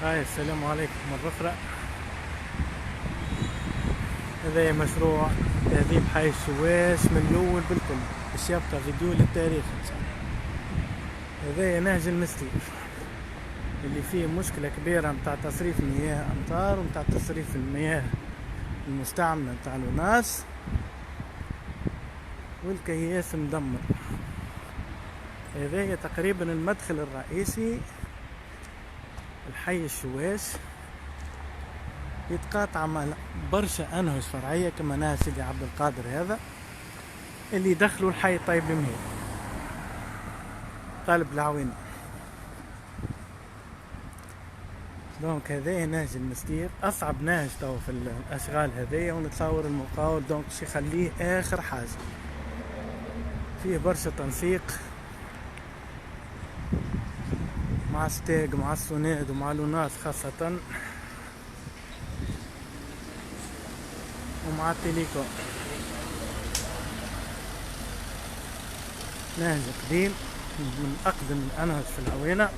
هاي السلام عليكم مرة أخرى. هذا مشروع تهذيب حي الشواش من الأول بالكل باش يبقى فيديو للتاريخ إن شاء الله. هذا نهج المستير اللي فيه مشكلة كبيرة متاع تصريف مياه أمطار ومتاع تصريف المياه المستعملة متاع الناس، والكياس مدمر. هذا تقريبا المدخل الرئيسي الحي الشواش، يتقاطع مع برشا أنهج فرعية كما نهج سيدي عبد القادر هذا اللي يدخلوا الحي طيب المهيد قلب العوينة. دونك هذايا نهج المستير أصعب نهج تو في الأشغال هذايا، ونتصور المقاول دونك شي يخليه آخر حاجة. فيه برشا تنسيق مع ستيج مع السوناد ومع لوناس خاصة ومع التليكوم. نهج قديم من أقدم الأنهج في العوينة،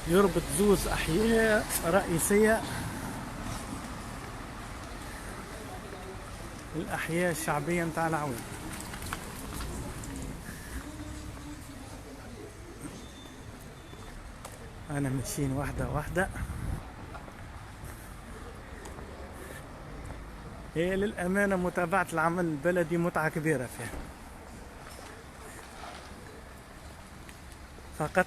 يربط زوز أحياء رئيسية، الأحياء الشعبية متاع العوينة. أنا ماشيين واحدة واحدة. هي للأمانة متابعة العمل البلدي متعة كبيرة فيها، فقط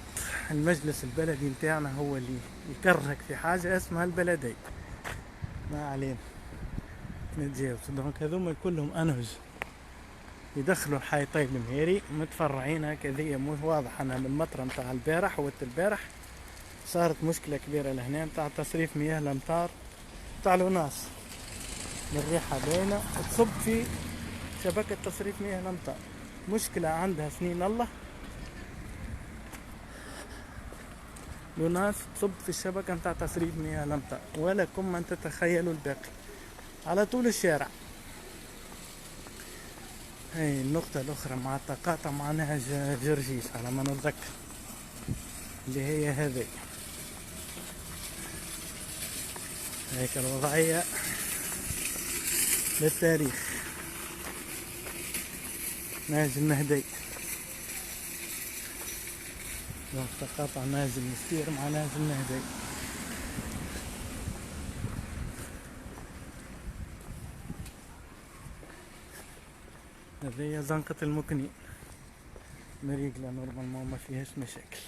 المجلس البلدي متاعنا هو اللي يكرهك في حاجة اسمها البلدية. ما علينا نتجاوز. دونك هذوما كلهم أنهج يدخلوا الحي طيب المهيري متفرعين هكذا. مش واضح أنا من المطرة متاع البارح وقت البارح صارت مشكلة كبيرة لهنا متاع تصريف مياه الأمطار متاع الوناس، الريحة باينة تصب في شبكة تصريف مياه الأمطار. مشكلة عندها سنين الله، لوناس تصب في الشبكة متاع تصريف مياه الأمطار، ولكم من تتخيلوا الباقي على طول الشارع. هاي النقطة الأخرى مع التقاطع مع نهج جرجيس على ما نتذكر، اللي هي هذه. هيك الوضعية للتاريخ. نهج المهدي، تقاطع نهج المستير مع نهج المهدي. هذه زنقة المكنين مريقلة نورمالمون ما فيهاش مشاكل.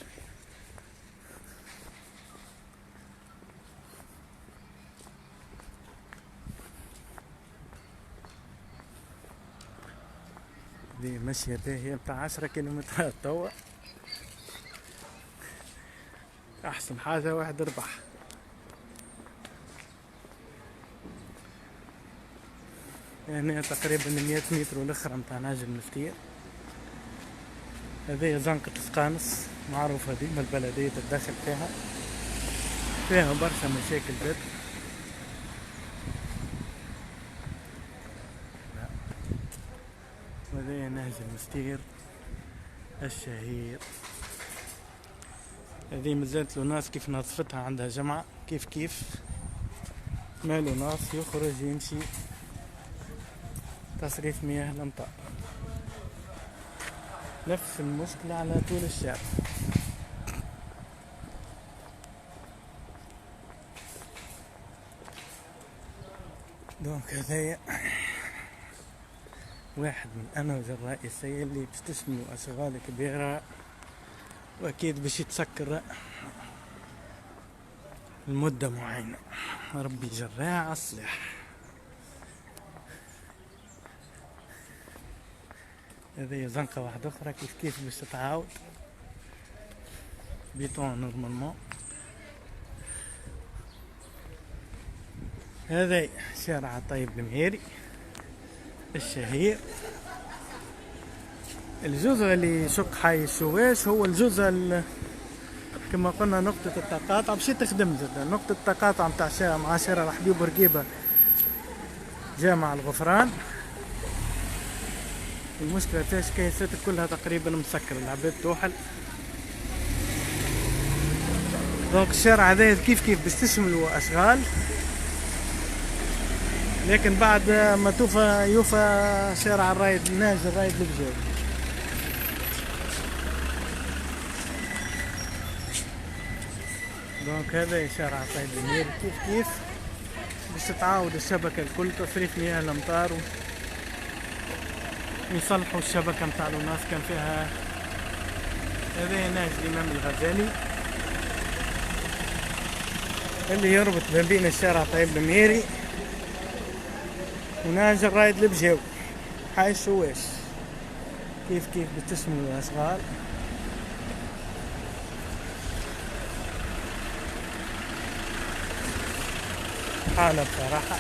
دي ماشية باهية بتاع 10 كيلومترات توا. أحسن حاجة واحد ربح. يعني تقريبا 100 متر والأخرى متاع نهج المستير. هذه زنقة سقانس معروفة ديما البلدية تتدخل فيها برشا مشاكل بيت. وهذا نهج المستير الشهير. هذه مازالت لوناس كيف نظفتها عندها جمعة كيف ما لوناس يخرج يمشي تصريف مياه الأمطار. نفس المشكلة على طول الشارع. دونك هذايا واحد من الأنهج الرئيسية اللي باش تشمل أشغال كبيرة، وأكيد باش يتسكر لمدة معينة. ربي جراع أصلح. هذه زنقة واحدة أخرى كيف باش تتعاود بيتون نورمالمون. هذا شارع طيب المهيري الشهير. الجزء اللي يشق حي الشواش هو الجزء كما قلنا نقطة التقاطع باش تخدم جدا. نقطة التقاطع متاع مع شارع الحبيب بورقيبة جامع الغفران. المشكلة فيش كيسات كلها تقريبا مسكرة، العباد توحل دونك الشارع هذا كيف باش تشملوا اشغال، لكن بعد ما يوفى شارع الرايد الناجي الرايد البجاوي. دونك هذا شارع طيب المير كيف باش تتعاود الشبكة الكل، تصريف مياه الامطار ويصلحوا الشبكة متاع الناس كان فيها. هذا نهج الإمام الغزالي اللي يربط ما بين الشارع طيب الميري ونهج الرايد البجاوي حي الشواش. كيف بتسموا الأشغال. حالة بصراحة.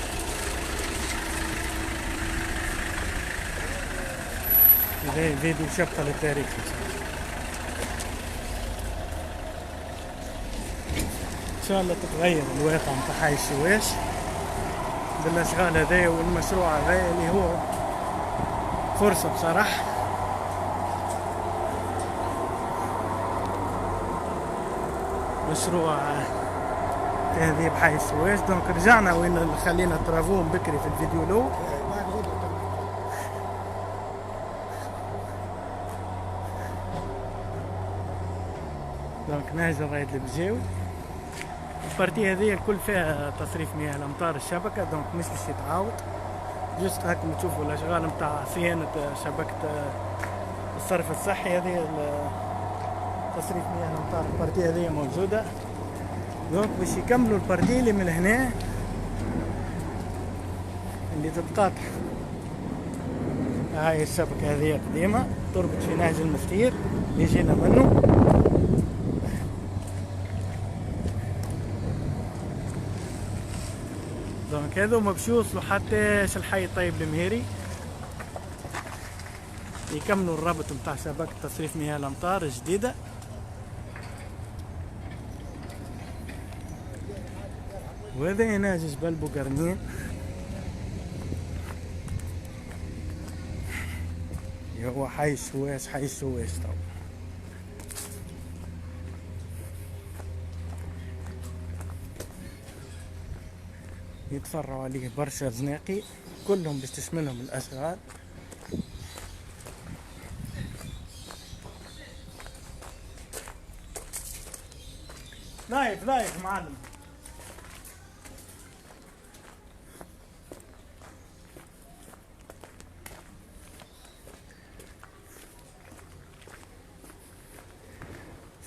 فيديو شبطة للتاريخ إن شاء الله تتغير الواقع متاع حي الشواش بالأشغال هذايا والمشروع هذايا اللي هو فرصة بصراحة. مشروع تهذيب حي الشواش. دونك رجعنا وين خلينا ترافوهم بكري في الفيديو لو. دونك نهج الرايد البجاوي البارتي هذه الكل فيها تصريف مياه الامطار الشبكة. دونك مش باش يتعاود جست هاكم تشوفوا الاشغال متاع صيانة شبكة الصرف الصحي. هذه تصريف مياه الامطار البارتي هذه موجودة. دونك باش يكملوا البارتي اللي من هنا اللي تتقاطع. هاي الشبكة هذه قديمة تربط في نهج المستير اللي جينا منه. دونك هذو ما باش يوصلوا حتى الحي طيب المهيري يكملوا الربط متاع شبكة تصريف مياه الامطار الجديدة. وهذا نهج جبل بوقرنين هو حي الشواش تو. يتفرعوا عليه برشا زناقي كلهم باش تشملهم الاشغال. لايف معلم.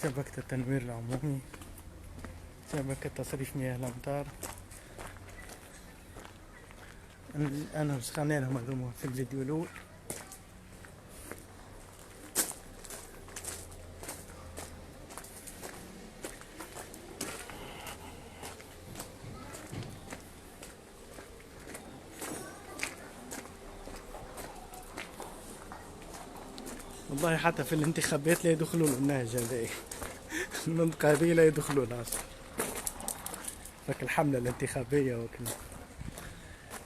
شبكة التنوير العمومي، شبكة تصريف مياه الامطار. انا مش خليناهم هذوما في الفيديو الاول. والله حتى في الانتخابات لا يدخلوا النهج هذا المنطقة هذه لا يدخلوا لها اصلا. فك الحملة الانتخابية وكل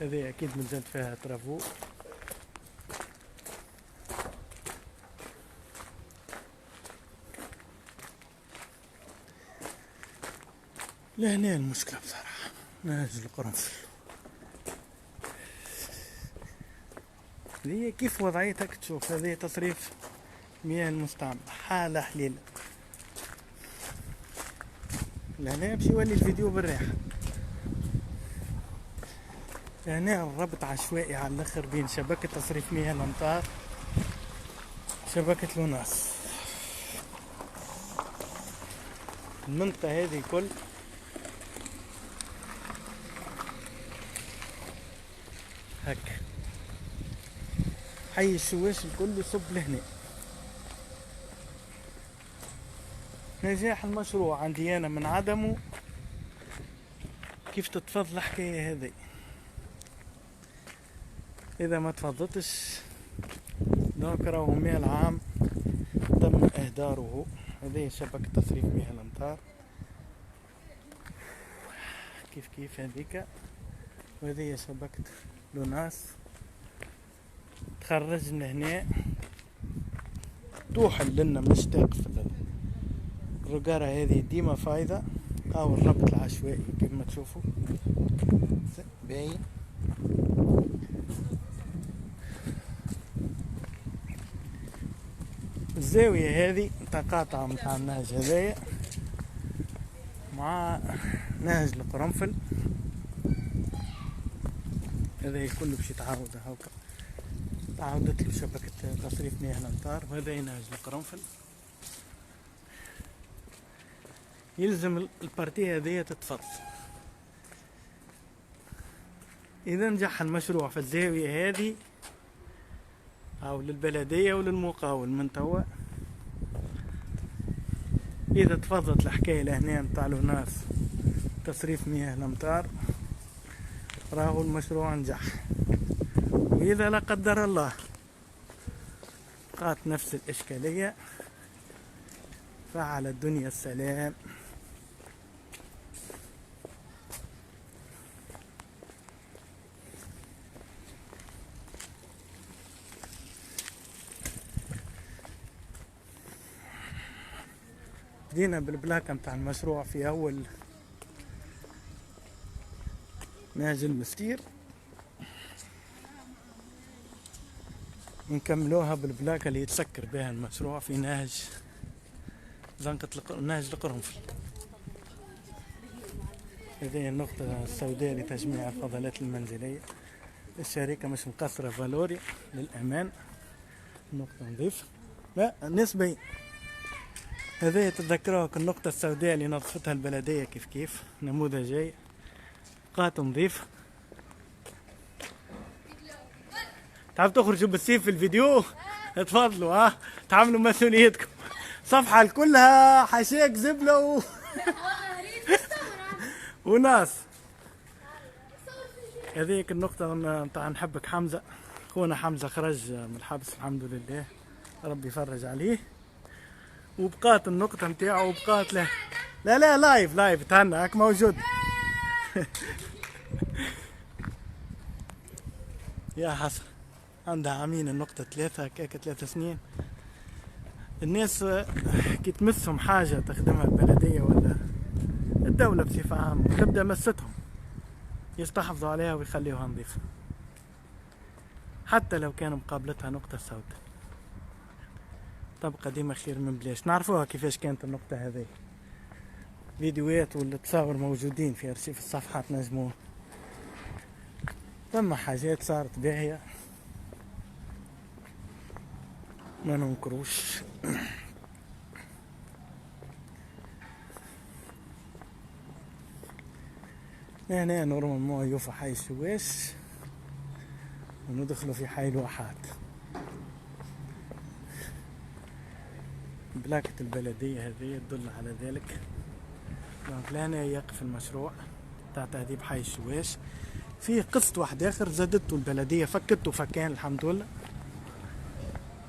هذه اكيد من جد فيها ترافو. لهنا المشكلة بصراحة نهج القرنفل. هذه كيف وضعيتك تشوف. هذه تصريف مياه المستعمل حالة حليلة. لهنا باش يولي الفيديو بالريحة. هنا الربط عشوائي على الاخر بين شبكة تصريف مياه الامطار شبكة لوناس. المنطقة هذه كل هك حي الشواش الكل يصب لهنا. نجاح المشروع عندي انا من عدمه كيف تتفضل الحكاية هذه. اذا ما تفضلتش دونك راهو مال عام تم اهداره. هذه شبكة تصريف مياه الامطار كيف هذيك. وهذه شبكة لوناس تخرج من هنا توحل لنا مش تقف. الرقارة هذه ديما فايدة او الربط العشوائي كيف ما تشوفوا باين. الزاوية هذه تقاطع متاع النهج هذايا مع نهج القرنفل، هذا كله باش يتعاود هاكا، تعاودت له شبكة تصريف مياه الامطار، وهذا نهج القرنفل. يلزم البارتي هذه تتفض. اذا نجح المشروع في الزاوية هذه او للبلدية وللمقاول من توا، اذا تفضت الحكاية لهنا متاع ناس تصريف مياه الامطار راهو المشروع نجح. واذا لا قدر الله بقات نفس الاشكالية فعلى الدنيا السلام. بدينا بالبلاكة متاع المشروع في اول نهج المستير، ونكملوها بالبلاكة اللي يتسكر بها المشروع في نهج نهج القرنفل. هذه النقطة السوداء لتجميع الفضلات المنزلية. الشركة مش مقصرة فالوري للأمان، نقطة نظيفة لا نسبي. هذه تتذكروها النقطة السوداء اللي نظفتها البلدية كيف نموذجي، بقات نظيفة. تعرف تخرجوا بالسيف في الفيديو؟ اتفضلوا تعملوا مسؤوليتكم. صفحة كلها حشاك زبلة وناس. هذيك النقطة متاع نحبك حمزة، خونا حمزة خرج من الحبس الحمد لله، ربي يفرج عليه. وبقات النقطة متاعه وبقات له. لا لايف تهنى هاك موجود. يا حسن عندها عامين النقطة 3 هكاك 3 سنين. الناس كي تمسهم حاجة تخدمها البلدية ولا الدولة بصفة عامة وتبدأ مستهم يستحفظوا عليها ويخليوها نظيفة، حتى لو كان مقابلتها نقطة سوداء تبقى ديما خير من بلاش. نعرفوها كيفاش كانت النقطة هذه، فيديوهات والتصاور موجودين في أرشيف الصفحات نجموه. ثم حاجات صارت باهية ما ننكروش. هنا نورمالمون يوفى حي الشواش وندخلوا في حي الواحات. بلاكة البلدية هذه تدل على ذلك. لهنا يقف المشروع تاع تهذيب حي الشواش. فيه قسط واحد اخر زادته البلدية، فكته فكان الحمد لله،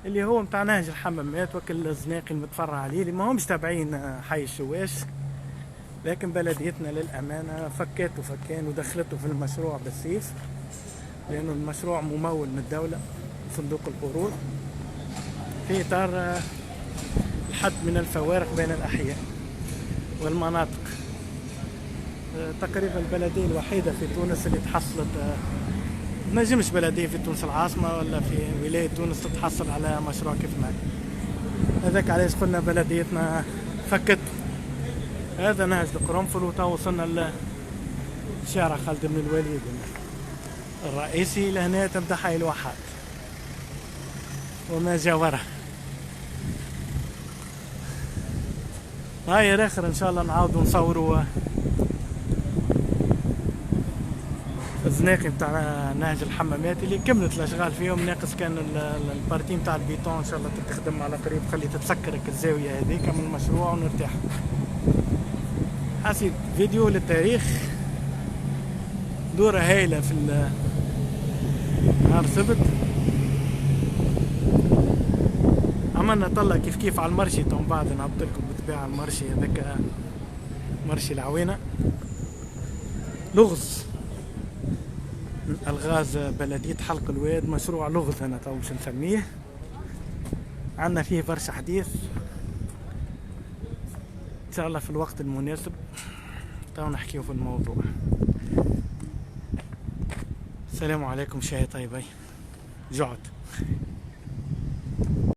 اللي هو متاع نهج الحمامات وكل الزناقي المتفرع عليه اللي ما همش تابعين حي الشواش، لكن بلديتنا للأمانة فكاته فكان ودخلته في المشروع بالسيف، لأنه المشروع ممول من الدولة صندوق القروض في إطار الحد من الفوارق بين الأحياء والمناطق. تقريبا البلدية الوحيدة في تونس اللي تحصلت، نجمش بلدية في تونس العاصمة ولا في ولاية تونس تتحصل على مشروع كيف ما هذاك. علاش قلنا بلديتنا فكت. هذا نهج القرنفل وتو وصلنا لشارع خالد بن الوليد الرئيسي. لهنا تبدا حي الواحات وما جاوره. هاي الاخر ان شاء الله نعاودوا نصوروا الزناقي بتاع نهج الحمامات اللي كملت الاشغال فيهم، ناقص كان البارتي بتاع البيتون ان شاء الله تخدم على قريب، خلي تتسكرك الزاويه هذيك من المشروع ونرتاح. حسيت فيديو للتاريخ، دورة هايلة في نهار السبت. عملنا طلع كيف على المرشي، ومن بعد نهبط لكم بالطبيعة المرشي هذاك مرشي العوينة، لغز من الغاز بلدية حلق الواد، مشروع لغز انا تو باش نسميه. عندنا فيه برشا حديث ان شاء الله في الوقت المناسب. تعالوا نحكيه في الموضوع. السلام عليكم، شاي طيبي، جعت.